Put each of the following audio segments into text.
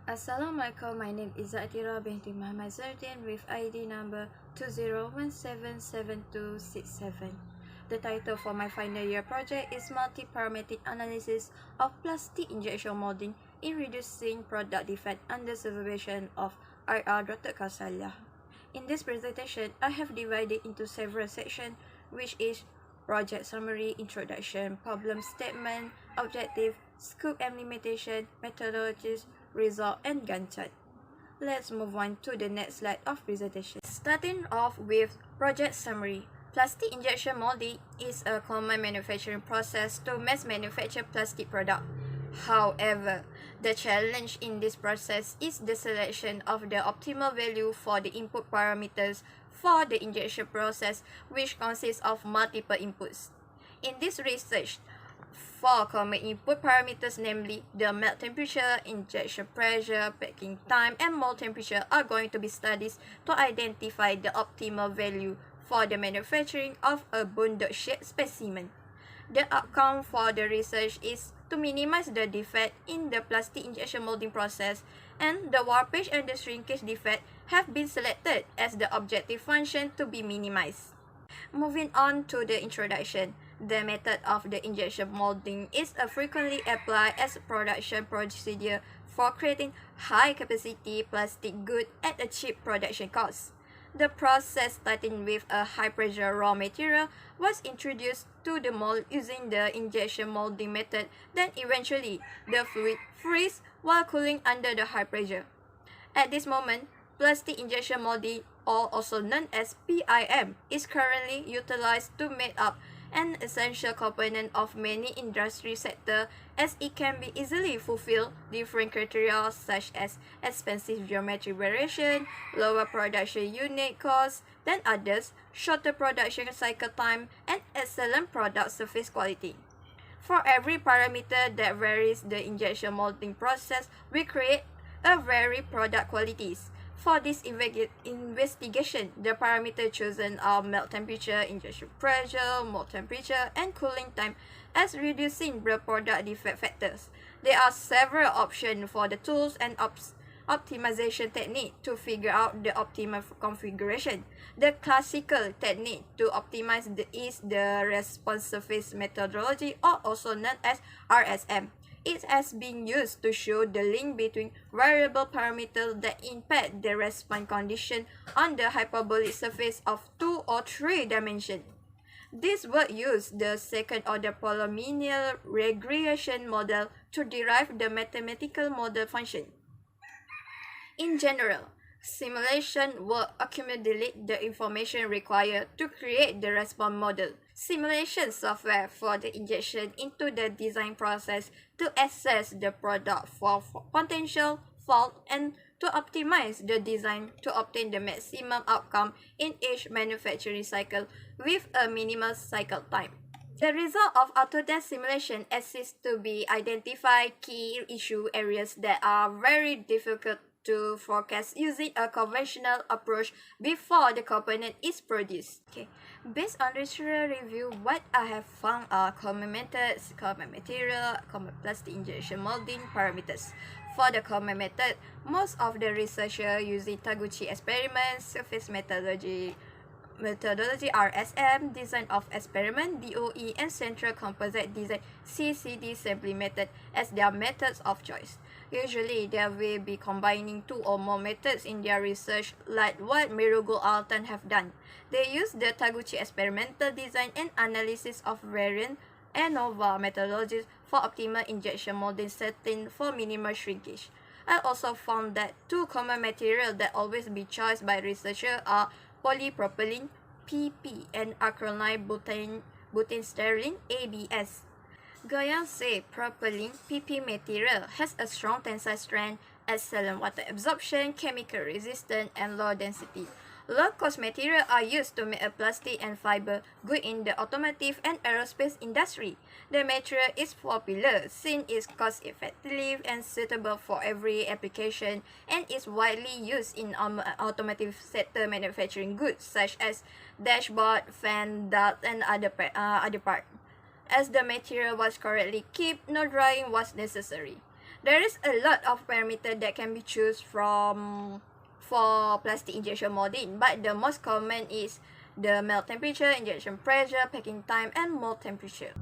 Assalamualaikum, my name is Zaatira Binti Zainuddin with ID number 20177267. The title for my final year project is Multi-Parametric Analysis of Plastic Injection Molding in Reducing Product Defect under Supervision of IR Dr. Kausalya. In this presentation, I have divided into several sections, which is project summary, introduction, problem statement, objective, scope and limitation, methodologies, result, and Gantt chart. Let's move on to the next slide of presentation. Starting off with project summary. Plastic injection molding is a common manufacturing process to mass manufacture plastic product. However, the challenge in this process is the selection of the optimal value for the input parameters for the injection process, which consists of multiple inputs. In this research, four common input parameters, namely the melt temperature, injection pressure, packing time, and mold temperature, are going to be studied to identify the optimal value for the manufacturing of a bundle-shaped specimen. The outcome for the research is to minimize the defect in the plastic injection molding process, and the warpage and the shrinkage defect have been selected as the objective function to be minimized. Moving on to the introduction. The method of the injection molding is a frequently applied as a production procedure for creating high-capacity plastic goods at a cheap production cost. The process, starting with a high-pressure raw material, was introduced to the mold using the injection molding method. Then eventually, the fluid freezes while cooling under the high pressure. At this moment, plastic injection molding, or also known as PIM, is currently utilized to make up an essential component of many industry sectors, as it can be easily fulfill different criteria such as expensive geometry variation, lower production unit cost than others, shorter production cycle time, and excellent product surface quality. For every parameter that varies the injection molding process, we create a varied product qualities. For this investigation, the parameters chosen are melt temperature, injection pressure, mold temperature, and cooling time, as reducing the product defect factors. There are several options for the tools and optimization technique to figure out the optimal configuration. The classical technique to optimize is the response surface methodology, or also known as RSM. It has been used to show the link between variable parameters that impact the response condition on the hyperbolic surface of 2 or 3 dimensions. This work used the second-order polynomial regression model to derive the mathematical model function. In general, simulation will accumulate the information required to create the response model. Simulation software for the injection into the design process to assess the product for potential fault and to optimize the design to obtain the maximum outcome in each manufacturing cycle with a minimal cycle time. The result of Autodesk simulation assists to be identify key issue areas that are very difficult to forecast using a conventional approach before the component is produced. Based on research review, what I have found are common methods, common material, common plastic injection molding parameters. For the common method, most of the researchers using Taguchi experiment, surface methodology RSM, design of experiment DOE, and central composite design CCD sampling method as their methods of choice. Usually, they will be combining 2 or more methods in their research, like what Mirugo Altan have done. They use the Taguchi experimental design and analysis of variant ANOVA methodologies for optimal injection molding setting for minimal shrinkage. I also found that 2 common materials that always be chosen by researchers are polypropylene PP and acrylonitrile butene ABS. Goyan said propylene PP material has a strong tensile strength, excellent water absorption, chemical resistance, and low density. Low-cost materials are used to make a plastic and fiber good in the automotive and aerospace industry. The material is popular since it's cost-effective and suitable for every application, and is widely used in automotive sector manufacturing goods such as dashboard, fan, duct, and other parts. As the material was correctly kept, no drying was necessary. There is a lot of parameters that can be chosen from for plastic injection molding, but the most common is the melt temperature, injection pressure, packing time, and mold temperature.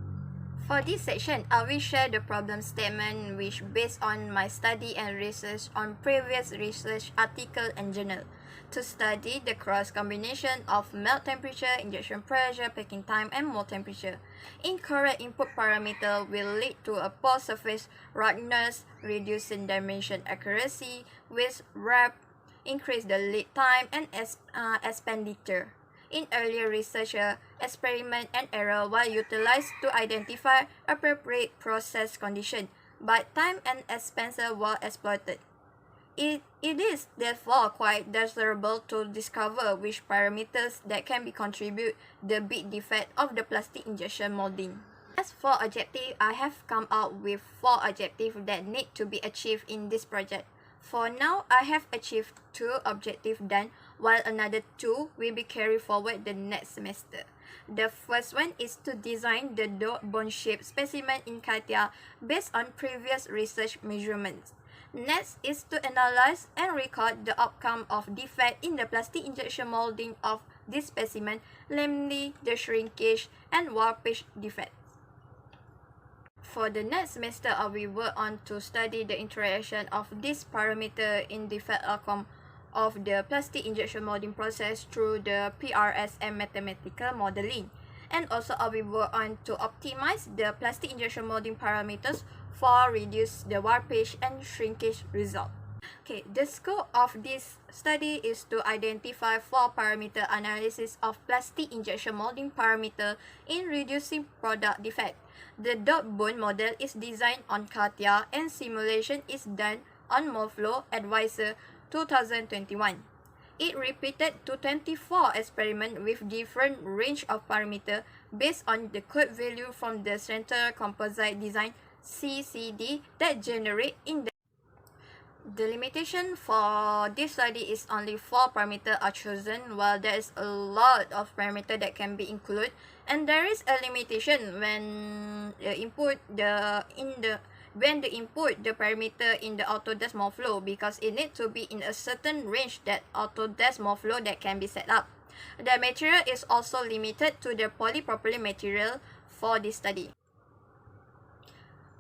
For this section, I will share the problem statement which based on my study and research on previous research article and journal to study the cross combination of melt temperature, injection pressure, packing time, and mold temperature. Incorrect input parameter will lead to a poor surface roughness, reducing dimension accuracy, with wrap, increase the lead time, and expenditure. In earlier research, experiment and error were utilized to identify appropriate process condition, but time and expense were exploited. It is therefore quite desirable to discover which parameters that can be contribute the big defect of the plastic injection molding. As for objective, I have come up with 4 objectives that need to be achieved in this project. For now, I have achieved 2 objectives done, while another 2 will be carried forward the next semester. The first one is to design the dot bone shape specimen in Zaatira based on previous research measurements. Next is to analyze and record the outcome of defect in the plastic injection molding of this specimen, namely the shrinkage and warpage defects. For the next semester, I will work on to study the interaction of this parameter in defect outcome of the plastic injection molding process through the PRSM mathematical modeling. And also I will work on to optimize the plastic injection molding parameters for reduce the warpage and shrinkage result. Okay, the scope of this study is to identify 4 parameter analysis of plastic injection molding parameter in reducing product defect. The dot bone model is designed on Zaatira and simulation is done on Moldflow Advisor 2021. It repeated to 24 experiments with different range of parameters based on the code value from the Center Composite Design CCD that generate in the limitation for this study is only 4 parameters are chosen, while there is a lot of parameters that can be included, and there is a limitation when the input the parameter in the Autodesk Moldflow, because it needs to be in a certain range that Autodesk Moldflow that can be set up. The material is also limited to the polypropylene material for this study.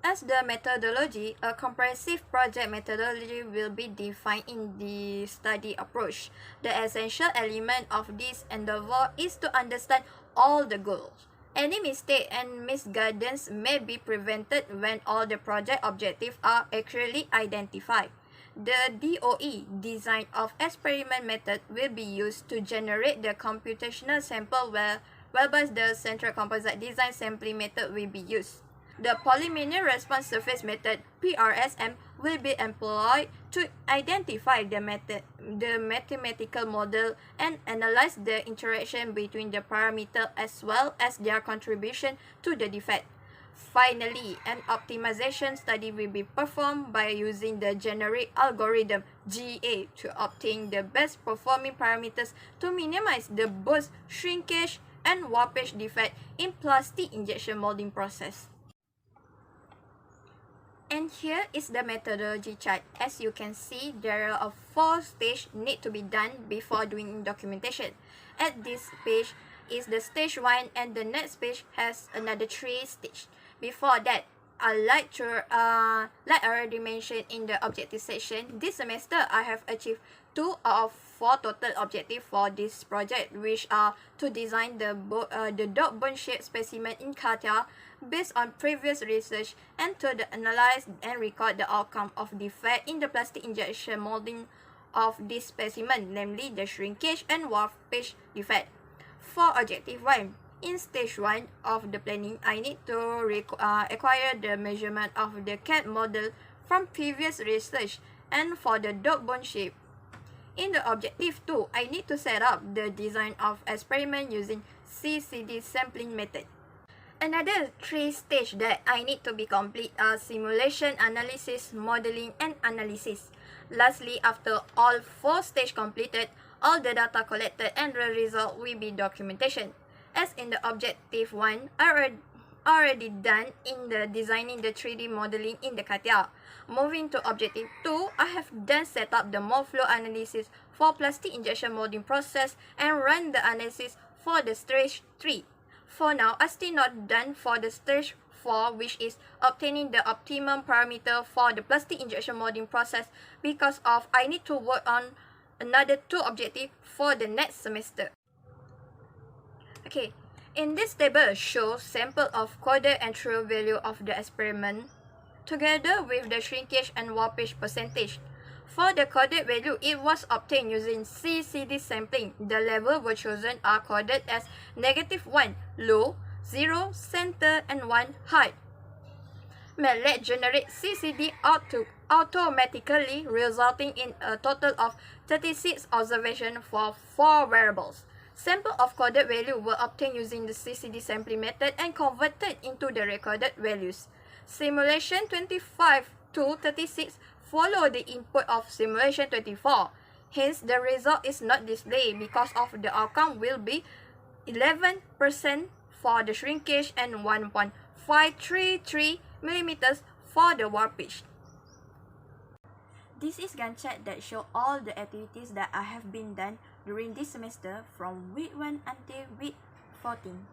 As the methodology, a comprehensive project methodology will be defined in the study approach. The essential element of this endeavor is to understand all the goals. Any mistake and misguidance may be prevented when all the project objectives are accurately identified. The DOE, design of experiment method, will be used to generate the computational sample whereby the central composite design sampling method will be used. The polynomial response surface method (PRSM) will be employed to identify the mathematical model and analyze the interaction between the parameters as well as their contribution to the defect. Finally, an optimization study will be performed by using the generic algorithm GA to obtain the best performing parameters to minimize the both shrinkage and warpage defect in plastic injection molding process. And here is the methodology chart. As you can see, there are 4 stages need to be done before doing documentation. At this page is the stage 1, and the next page has another 3 stages. Before that, like I already mentioned in the objective section, this semester I have achieved 2 out of 4 total objectives for this project, which are to design the dot bone shaped specimen in Zaatira based on previous research, and to analyze and record the outcome of defect in the plastic injection molding of this specimen, namely the shrinkage and warpage defect. For objective 1, in stage 1 of the planning, I need to acquire the measurement of the CAD model from previous research and for the dot bone shape. In the objective 2, I need to set up the design of experiment using CCD sampling method. Another 3 stages that I need to be complete are simulation, analysis, modeling, and analysis. Lastly, after all 4 stages completed, all the data collected and the result will be documentation. As in the objective 1, I already done in the designing the 3D modeling in the Zaatira. Moving to objective 2, I have then set up the mold flow analysis for plastic injection molding process and run the analysis for the stage 3. For now, I still not done for the stage 4, which is obtaining the optimum parameter for the plastic injection molding process because of I need to work on another 2 objectives for the next semester. Okay, in this table shows sample of coded and true value of the experiment together with the shrinkage and warpage percentage. For the coded value, it was obtained using CCD sampling. The level were chosen are coded as -1 low, 0 center, and 1 high. MATLAB generate CCD automatically, resulting in a total of 36 observations for 4 variables. Sample of coded value were obtained using the CCD sampling method and converted into the recorded values. Simulation 25 to 36 follow the input of simulation 24. Hence, the result is not displayed because of the outcome will be 11% for the shrinkage and 1.533 mm for the warpage. This is Gantt chart that show all the activities that I have been done during this semester from week 1 until week 14.